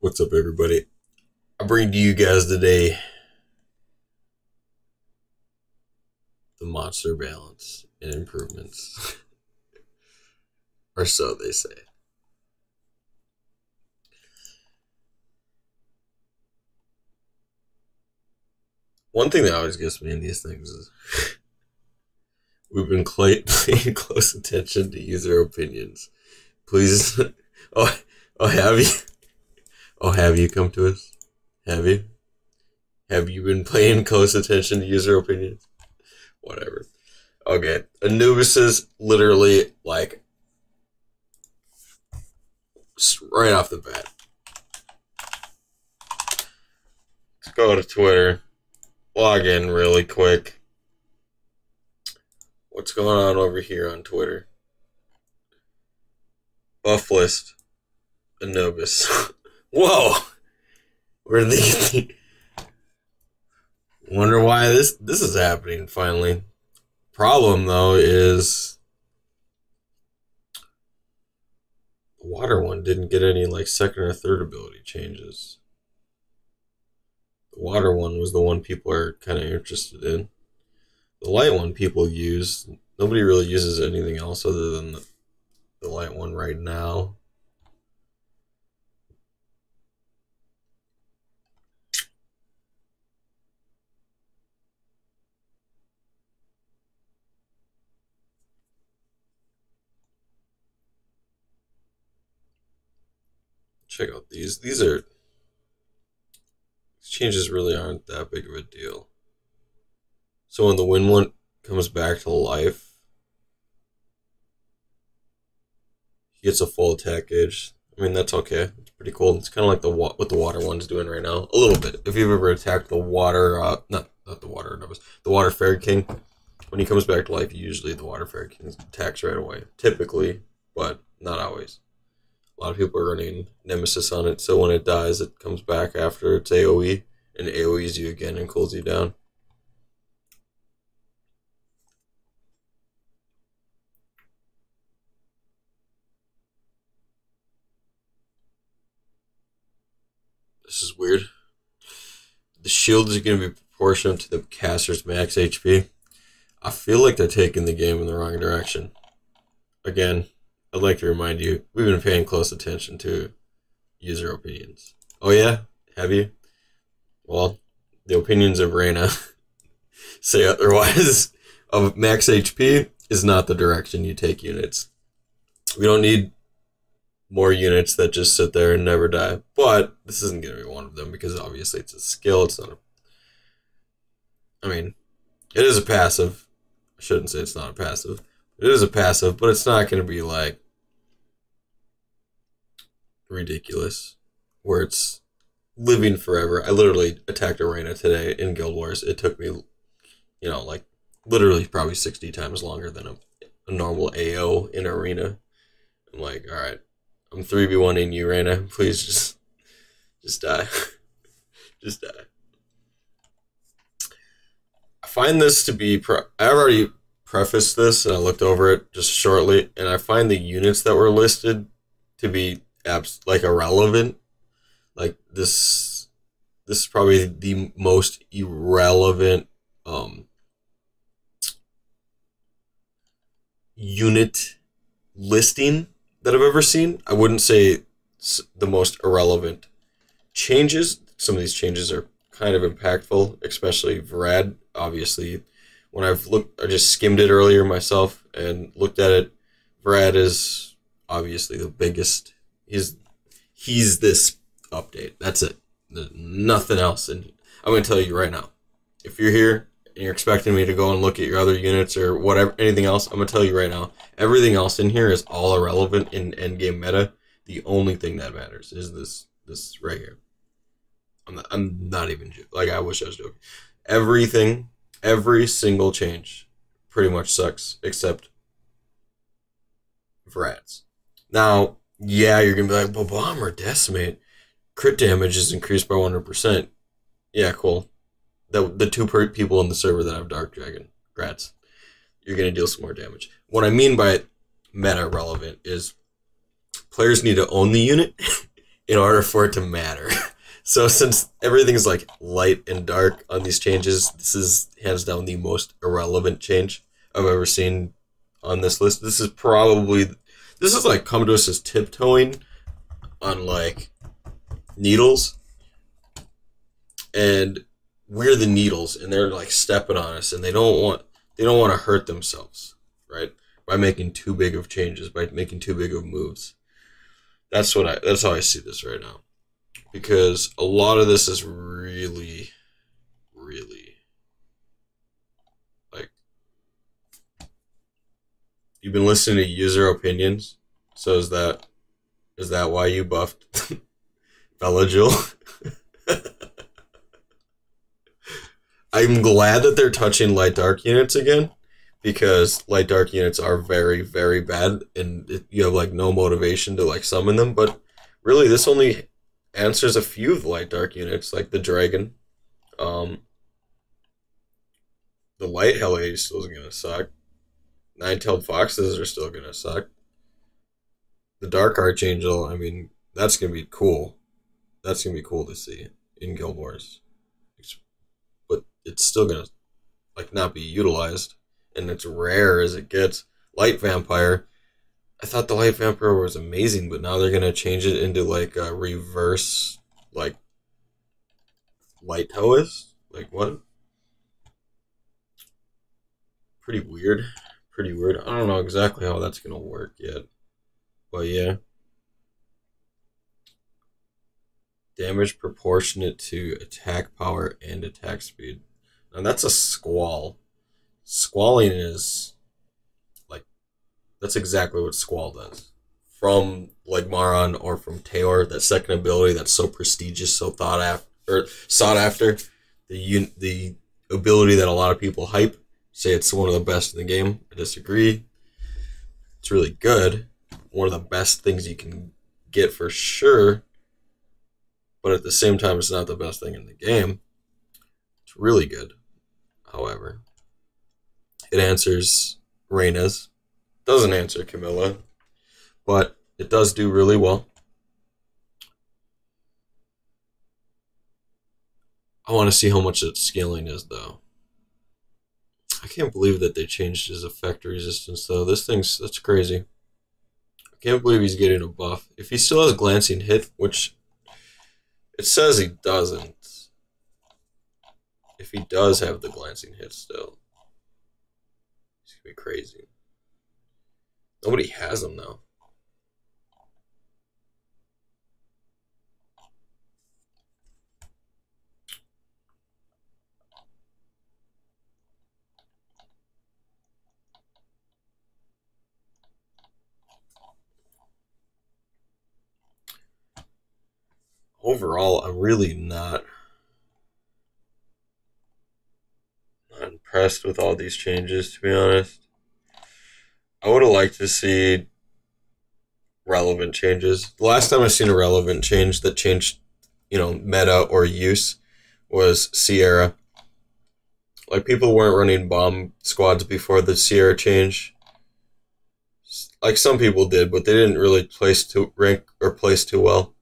What's up, everybody? I bring to you guys today the monster balance and improvements, or so they say. One thing that always gets me in these things is we've been paying close attention to user opinions. Please, oh, have you? Oh, have you come to us? Have you? Have you been paying close attention to user opinions? Whatever. Okay, Anubis is literally like right off the bat. Let's go to Twitter. Log in really quick. What's going on over here on Twitter? Buff list. Anubis. Whoa! Where did they get the... Wonder why this is happening finally. Problem though is the water one didn't get any like second or third ability changes. The water one was the one people are kind of interested in. The light one people use. Nobody really uses anything else other than the light one right now. Check out these. These changes really aren't that big of a deal. So when the wind one comes back to life, he gets a full attack gauge. I mean, that's okay. It's pretty cool. It's kind of like what the water one's doing right now. A little bit. If you've ever attacked the water, not the water, the water fairy king, when he comes back to life, usually the water fairy king attacks right away. Typically, but not always. A lot of people are running Nemesis on it, so when it dies, it comes back after its AoE, and AoEs you again and cools you down. This is weird. The shield is going to be proportional to the caster's max HP. I feel like they're taking the game in the wrong direction. Again, I'd like to remind you, we've been paying close attention to user opinions. Oh yeah? Have you? Well, the opinions of Reyna say otherwise. Of max HP is not the direction you take units. We don't need more units that just sit there and never die. But this isn't going to be one of them because obviously it's a skill. It's not a... I mean, it is a passive. I shouldn't say it's not a passive. It is a passive, but it's not going to be like ridiculous where it's living forever. I literally attacked Arena today in Guild Wars. It took me, like literally probably 60 times longer than a normal AO in Arena. I'm like, all right, I'm 3v1ing you, Arena. Please just die. Just die. I find this to be, I've already prefaced this and I looked over it just shortly, and I find the units that were listed to be irrelevant. Like this is probably the most irrelevant unit listing that I've ever seen. I wouldn't say the most irrelevant changes. Some of these changes are kind of impactful, especially Vrad. Obviously, when I just skimmed it earlier myself and looked at it. Vrad is obviously the biggest. He's this update. That's it. There's nothing else. And I'm going to tell you right now, if you're here and you're expecting me to go and look at your other units or whatever, anything else, I'm going to tell you right now, everything else in here is all irrelevant in endgame meta. The only thing that matters is this right here. I'm not even like, I wish I was joking. Every single change pretty much sucks except Vrad's. Now, yeah, you're going to be like, well, Bomb or Decimate, crit damage is increased by 100%. Yeah, cool. The two people in the server that have Dark Dragon, grats. You're going to deal some more damage. What I mean by meta relevant is players need to own the unit in order for it to matter. So since everything's like light and dark on these changes, this is hands down the most irrelevant change I've ever seen on this list. This is like come to us as tiptoeing on like needles, and we're the needles, and they're like stepping on us, and they don't want to hurt themselves, right? By making too big of changes, by making too big of moves. That's how I see this right now, because a lot of this is really, really like you've been listening to user opinions. So is that why you buffed Belagil? I'm glad that they're touching light dark units again, because light dark units are very very bad, and you have like no motivation to like summon them. But really, this only answers a few of the light dark units, like the dragon. Um, the light hell still is gonna suck. Nine-tailed foxes are still gonna suck. The dark archangel, I mean, that's gonna be cool. That's gonna be cool to see in Guild Wars, but it's still gonna like not be utilized, and it's rare as it gets. Light vampire, I thought the light vampire was amazing, but now they're gonna change it into like a reverse like light Taoist. Like what? Pretty weird. Pretty weird. I don't know exactly how that's gonna work yet, but yeah. Damage proportionate to attack power and attack speed. Now that's a squall. Squalling is like that's exactly what Squall does. From like Maron or from Taor, that second ability that's so prestigious, so thought after or sought after, the ability that a lot of people hype, say it's one of the best in the game. I disagree. It's really good. One of the best things you can get for sure, but at the same time, it's not the best thing in the game. It's really good. However, it answers Reyna's, doesn't answer Camilla, but it does do really well. I want to see how much its scaling is, though. I can't believe that they changed his effect resistance, though. That's crazy. I can't believe he's getting a buff. If he still has glancing hit, which it says he doesn't. If he does have the glancing hit still, it's gonna be crazy. Nobody has him though. Overall, I'm really not impressed with all these changes, to be honest. I would have liked to see relevant changes. The last time I seen a relevant change that changed, meta or use was Sierra. Like people weren't running bomb squads before the Sierra change. Like some people did, but they didn't really place too well.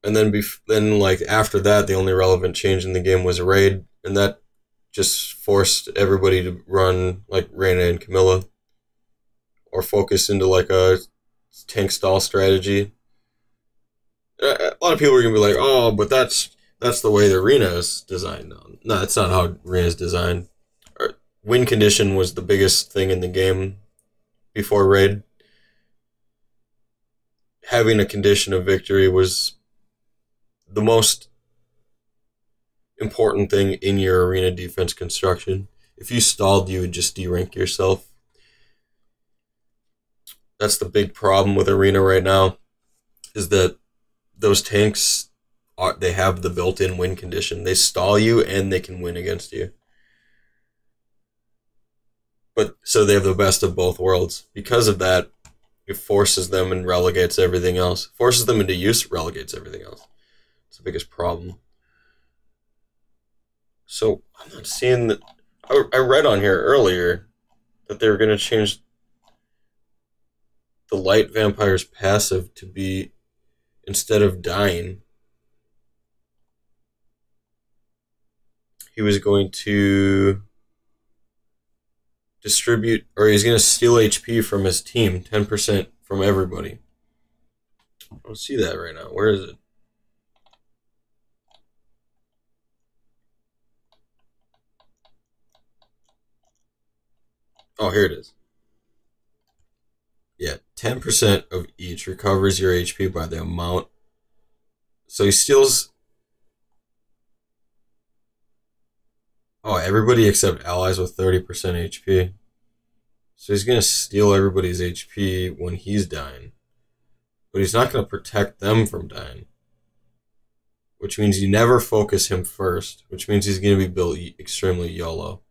And then like after that, the only relevant change in the game was raid, and that just forced everybody to run like Reyna and Camilla, or focus into like a tank stall strategy. A lot of people are gonna be like, "Oh, but that's the way the arena is designed." No, that's not how arena is designed. Win condition was the biggest thing in the game before raid. Having a condition of victory was the most important thing in your arena defense construction. If you stalled, you would just derank yourself. That's the big problem with arena right now, is that those tanks they have the built-in win condition. They stall you and they can win against you. But so they have the best of both worlds. Because of that, it forces them and relegates everything else. Forces them into use, relegates everything else. It's the biggest problem. So I'm not seeing that. I read on here earlier that they were going to change the light vampire's passive to be instead of dying, he was going to distribute, or he's going to steal HP from his team, 10% from everybody. I don't see that right now. Where is it? Oh, here it is. Yeah, 10% of each recovers your HP by the amount. So he steals. Oh, everybody except allies with 30% HP. So he's going to steal everybody's HP when he's dying. But he's not going to protect them from dying. Which means you never focus him first. Which means he's going to be built extremely YOLO.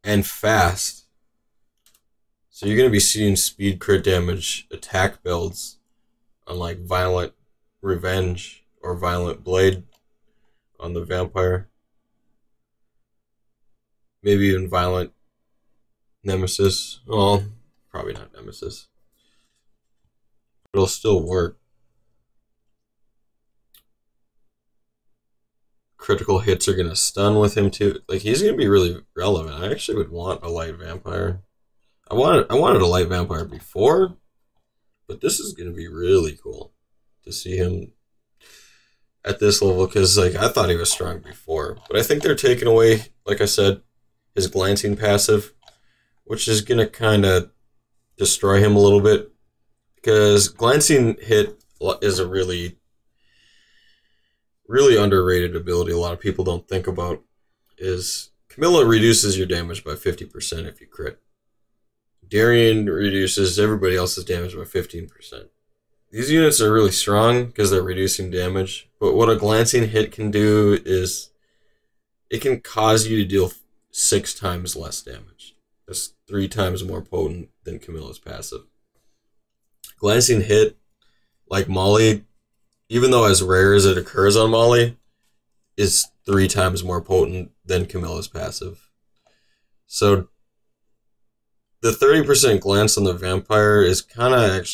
And fast. So you're going to be seeing speed, crit damage, attack builds on like Violent Revenge or Violent Blade on the Vampire. Maybe even Violent Nemesis. Well, probably not Nemesis. But it'll still work. Critical hits are going to stun with him too. Like, he's going to be really relevant. I actually would want a light vampire. I wanted a light vampire before, but this is going to be really cool to see him at this level, because like I thought he was strong before, but I think they're taking away, like I said, his glancing passive, which is going to kind of destroy him a little bit, because glancing hit is a really underrated ability a lot of people don't think about. Is Camilla reduces your damage by 50% if you crit. Darian reduces everybody else's damage by 15%. These units are really strong because they're reducing damage, but what a glancing hit can do is it can cause you to deal 6 times less damage. That's 3 times more potent than Camilla's passive. Glancing hit, like Molly, even though as rare as it occurs on Molly, is 3 times more potent than Camilla's passive. So the 30% glance on the vampire is kind of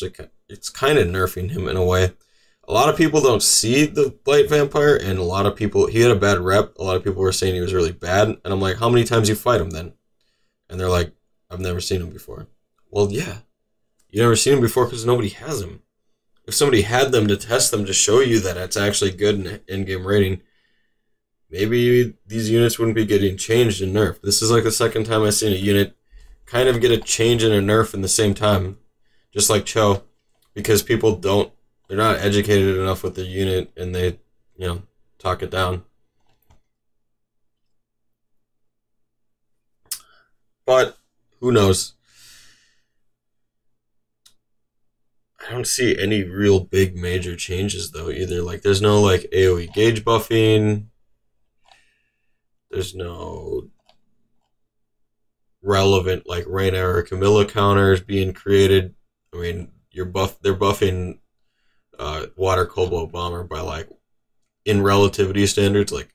it's kind of nerfing him in a way. A lot of people don't see the light vampire, and a lot of people, he had a bad rep. A lot of people were saying he was really bad, and I'm like, how many times you fight him then? And they're like, I've never seen him before. Well, yeah, you never seen him before because nobody has him. If somebody had them to test them to show you that it's actually good in in-game rating, maybe these units wouldn't be getting changed and nerfed. This is like the second time I've seen a unit kind of get a change and a nerf in the same time, just like Cho, because people they're not educated enough with their unit, and they, talk it down. But who knows? I don't see any real big major changes though either. Like, there's no like AoE gauge buffing. There's no relevant like Reyna or Camilla counters being created. I mean, they're buffing Water Omgbomber by like, in relativity standards, like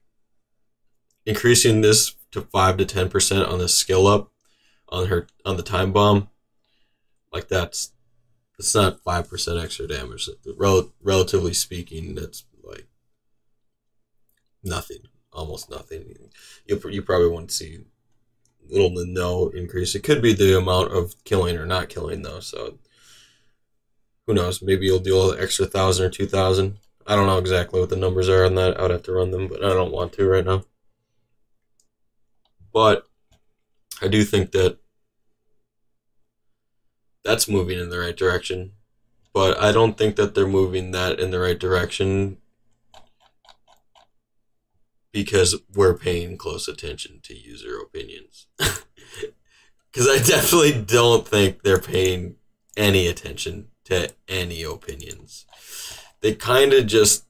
increasing this to 5 to 10% on the skill up on the time bomb. Like, it's not 5% extra damage. Relatively speaking, that's like nothing, almost nothing. You probably won't see little to no increase. It could be the amount of killing or not killing though, so who knows? Maybe you'll deal an extra 1,000 or 2,000. I don't know exactly what the numbers are on that. I would have to run them, but I don't want to right now. But I do think that that's moving in the right direction. But I don't think that they're moving that in the right direction because we're paying close attention to user opinions. Because I definitely don't think they're paying any attention to any opinions. They kind of just,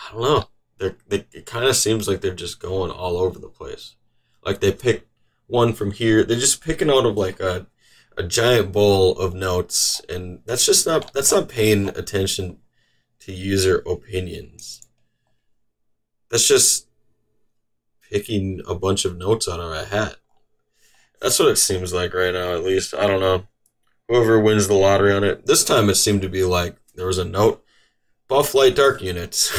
I don't know. It kind of seems like they're just going all over the place. Like, they pick one from here. They're just picking out of like a giant bowl of notes, and that's not paying attention to user opinions. That's just picking a bunch of notes out of a hat. That's what it seems like right now, at least. I don't know. Whoever wins the lottery on it. This time it seemed to be like there was a note. Buff light dark units.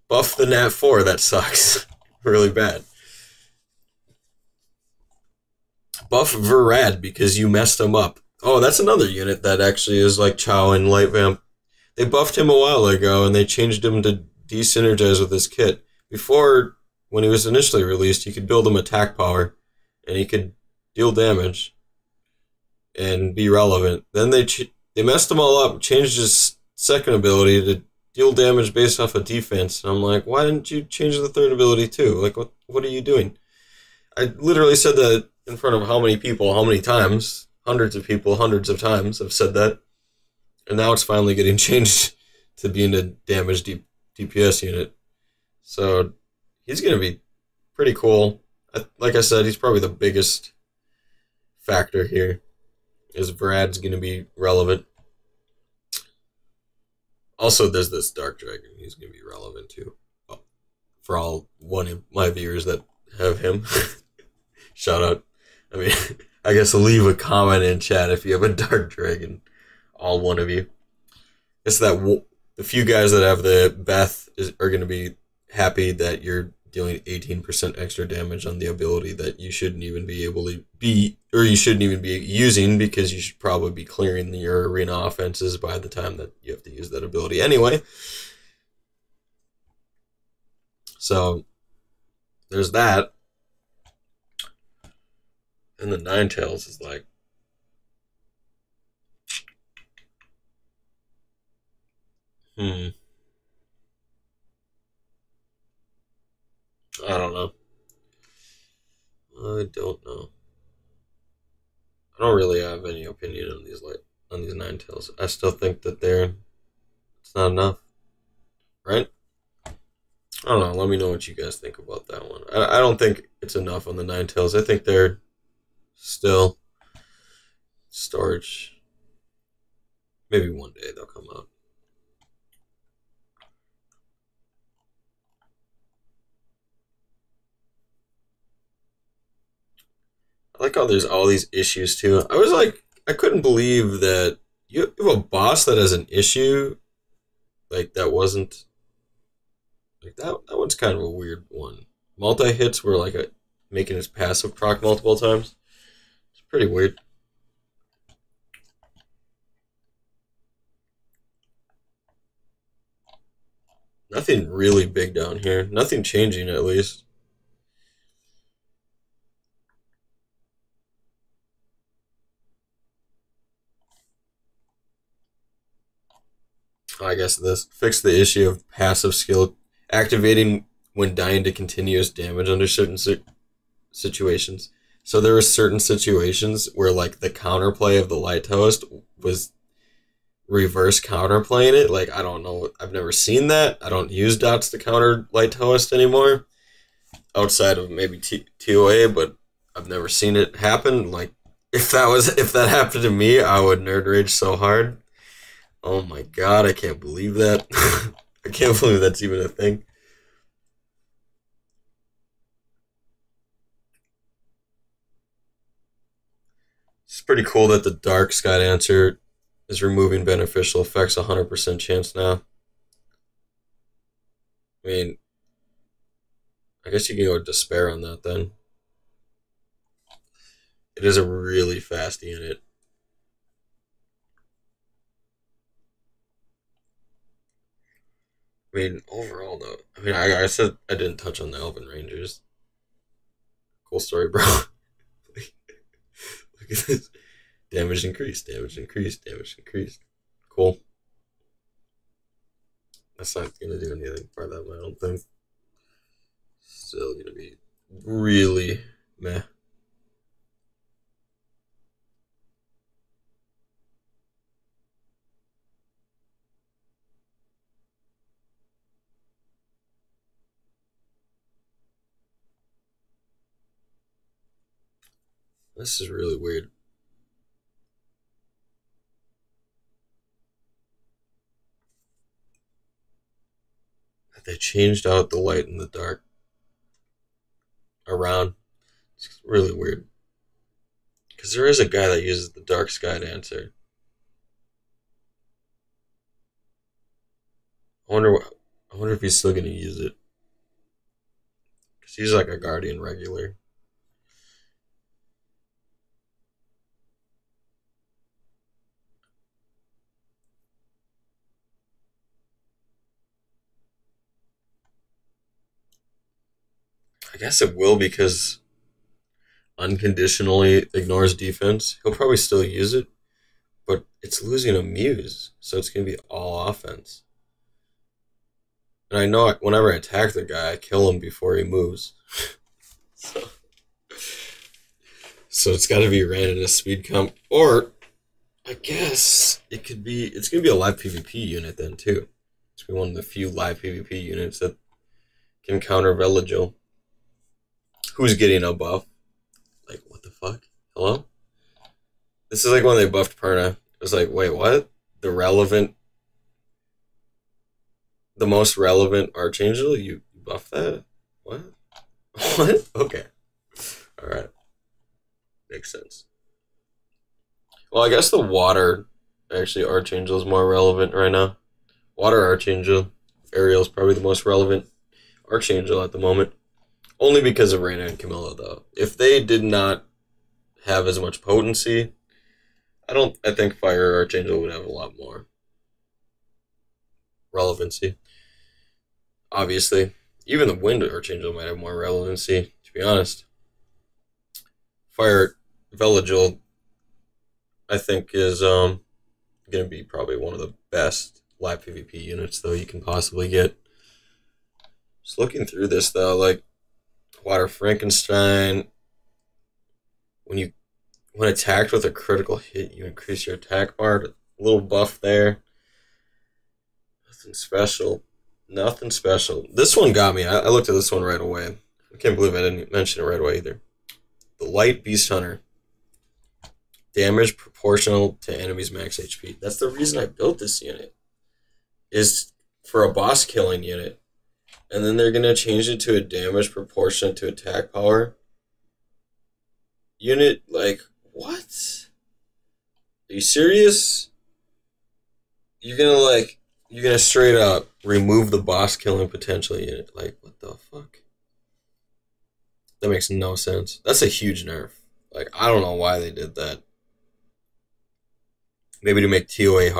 Buff the Nat 4, that sucks. Really bad. Buff Verad because you messed him up. Oh, that's another unit that actually is like Chow and Light Vamp. They buffed him a while ago and they changed him to desynergize with his kit. Before, when he was initially released, you could build him attack power and he could deal damage and be relevant. Then they messed him all up, changed his second ability to deal damage based off of defense. And I'm like, why didn't you change the third ability too? Like, what are you doing? I literally said that in front of how many people, how many times? Hundreds of people, hundreds of times have said that. And now it's finally getting changed to being a damage DPS unit. So he's going to be pretty cool. Like I said, he's probably the biggest factor here. Is Vrad's going to be relevant. Also, there's this Dark Dragon. He's going to be relevant too. For all one of my viewers that have him. Shout out. I mean, I guess leave a comment in chat if you have a Dark Dragon. All one of you. It's that the few guys that have the Beth are going to be happy that you're dealing 18% extra damage on the ability that you shouldn't even be able to be, or you shouldn't even be using because you should probably be clearing your arena offenses by the time that you have to use that ability anyway. So there's that. And the Ninetales is like, I don't know. I don't know. I don't really have any opinion on these Ninetales. I still think that it's not enough, right? I don't know. Let me know what you guys think about that one. I don't think it's enough on the Ninetales. I think they're still storage. Maybe one day they'll come out. I like how there's all these issues too. I was like, I couldn't believe that you have a boss that has an issue like that wasn't like that. That one's kind of a weird one. Multi hits were like making his passive proc multiple times. It's pretty weird. Nothing really big down here. Nothing changing at least. I guess this fixed the issue of passive skill activating when dying to continuous damage under certain situations. So there were certain situations where like the counterplay of the light toast was reverse counterplaying it. Like I don't know, I've never seen that. I don't use dots to counter light toast anymore, outside of maybe TOA, but I've never seen it happen. Like if that happened to me, I would nerd rage so hard. Oh my god, I can't believe that. I can't believe that's even a thing. It's pretty cool that the Dark Sky Dancer is removing beneficial effects 100% chance now. I mean, I guess you can go Despair on that then. It is a really fast unit. I mean, overall though, I mean, I said I didn't touch on the Elven Rangers. Cool story, bro. Look at this. Damage increased, damage increased, damage increased. Cool. That's not gonna do anything for them, I don't think. Still gonna be really meh. This is really weird. They changed out the light and the dark around. It's really weird. Because there is a guy that uses the dark sky dancer. I wonder. I wonder if he's still gonna use it. Because he's like a guardian regular. I guess it will because unconditionally ignores defense. He'll probably still use it, but it's losing a muse, so it's gonna be all offense. And I know whenever I attack the guy, I kill him before he moves. so, so it's got to be ran in a speed comp, or I guess it could be. It's gonna be a live PvP unit then too. It's gonna be one of the few live PvP units that can counter Villagil. Who's getting a buff? Like what the fuck? Hello? This is like when they buffed Perna. It was like, wait, what? The most relevant Archangel? You buff that? What? What? Okay. Alright. Makes sense. Well, I guess the water Archangel is more relevant right now. Water Archangel. Ariel's probably the most relevant Archangel at the moment. Only because of Reyna and Camilla, though. If they did not have as much potency, I think Fire Archangel would have a lot more relevancy. Obviously. Even the Wind Archangel might have more relevancy, to be honest. Fire Villagil, I think, is going to be probably one of the best live PvP units, though, you can possibly get. Just looking through this, though, like, Water Frankenstein, when attacked with a critical hit, you increase your attack bar. A little buff there. Nothing special. Nothing special. This one got me. I looked at this one right away. I can't believe I didn't mention it right away either. The Light Beast Hunter. Damage proportional to enemy's max HP. That's the reason I built this unit. Is for a boss killing unit. And then they're going to change it to a damage proportionate to attack power unit. Like, what? Are you serious? You're gonna straight up remove the boss killing potential unit. Like, what the fuck? That makes no sense. That's a huge nerf. Like, I don't know why they did that. Maybe to make TOA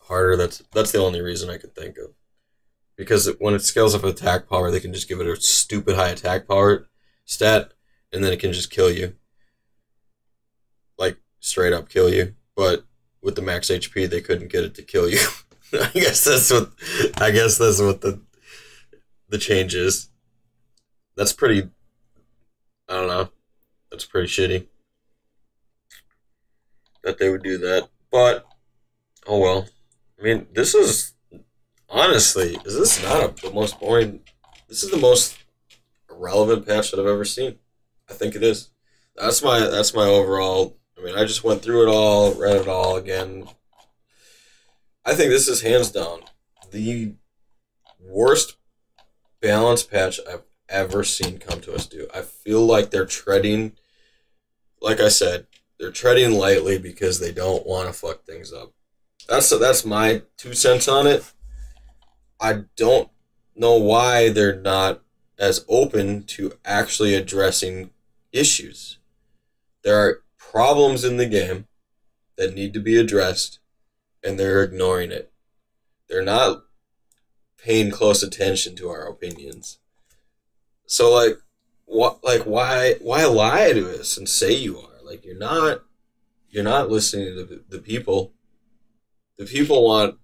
harder. That's the only reason I could think of. Because when it scales up attack power, they can just give it a stupid high attack power stat, and then it can just kill you. Like, straight up kill you. But with the max HP, they couldn't get it to kill you. I guess that's what the change is. That's pretty, I don't know. That's pretty shitty that they would do that. But, oh well. I mean, this is... Honestly, is this not the most boring? This is the most irrelevant patch that I've ever seen. I think it is. That's my overall. I mean, I just went through it all, read it all again. I think this is hands down the worst balance patch I've ever seen come to us do. I feel like they're treading, like I said, they're treading lightly because they don't want to fuck things up. That's my 2 cents on it. I don't know why they're not as open to actually addressing issues. There are problems in the game that need to be addressed, and they're ignoring it. They're not paying close attention to our opinions. So, like, why lie to us and say you are? Like, you're not listening to the people. The people want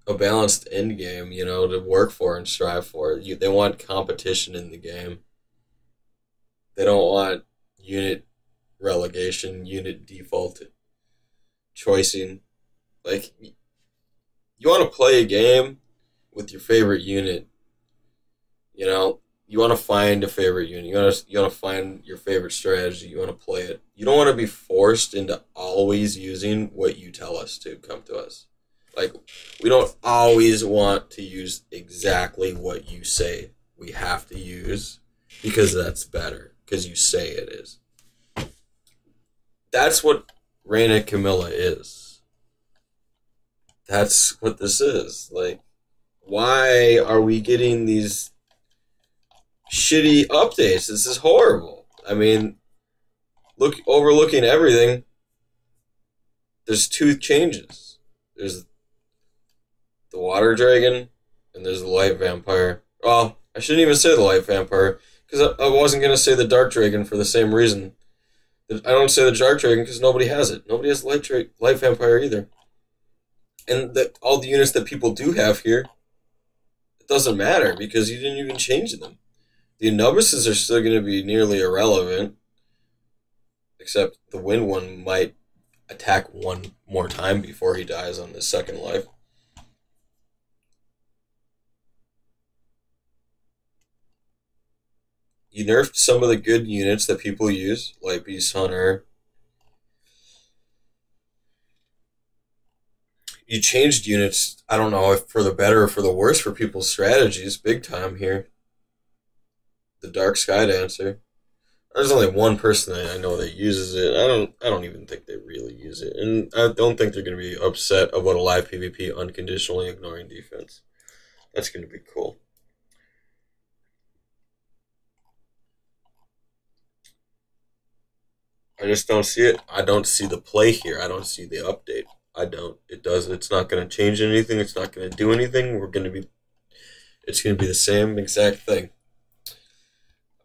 a balanced end game, to work for and strive for. They want competition in the game. They don't want unit relegation, unit default choicing. Like, you want to play a game with your favorite unit. You want to find a favorite unit. You want to find your favorite strategy. You want to play it. You don't want to be forced into always using what you tell us to come to us. Like, we don't always want to use exactly what you say we have to use because that's better, because you say it is. That's what Reina Camilla is. That's what this is. Like, why are we getting these shitty updates? This is horrible. I mean, look, overlooking everything, there's two changes. There's the water dragon, and there's the light vampire. Well, I shouldn't even say the light vampire, because I wasn't going to say the dark dragon for the same reason. I don't say the dark dragon because nobody has it. Nobody has light vampire either. And all the units that people do have here, it doesn't matter because you didn't even change them. The Anubises are still going to be nearly irrelevant, except the wind one might attack one more time before he dies on his second life. You nerfed some of the good units that people use, like Beast Hunter. You changed units, I don't know if for the better or for the worse for people's strategies, big time here. The Dark Sky Dancer. There's only one person that I know that uses it. I don't even think they really use it. And I don't think they're gonna be upset about a live PvP unconditionally ignoring defense. That's gonna be cool. I just don't see it. I don't see the play here. I don't see the update. I don't. It does. It's not going to change anything. It's not going to do anything. It's going to be the same exact thing.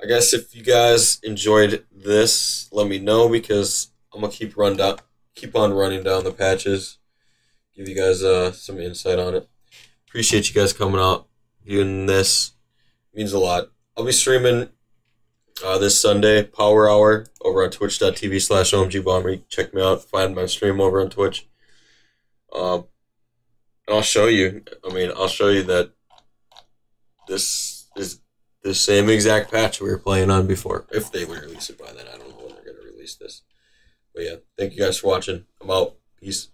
I guess if you guys enjoyed this, let me know because I'm gonna keep on running down the patches, give you guys some insight on it. Appreciate you guys coming out, viewing this. It means a lot. I'll be streaming this Sunday, Power Hour, over on twitch.tv/Omgbomber. Check me out. Find my stream over on Twitch. And I'll show you. I'll show you that this is the same exact patch we were playing on before. If they would release it by then. I don't know when they're going to release this. But yeah, thank you guys for watching. I'm out. Peace.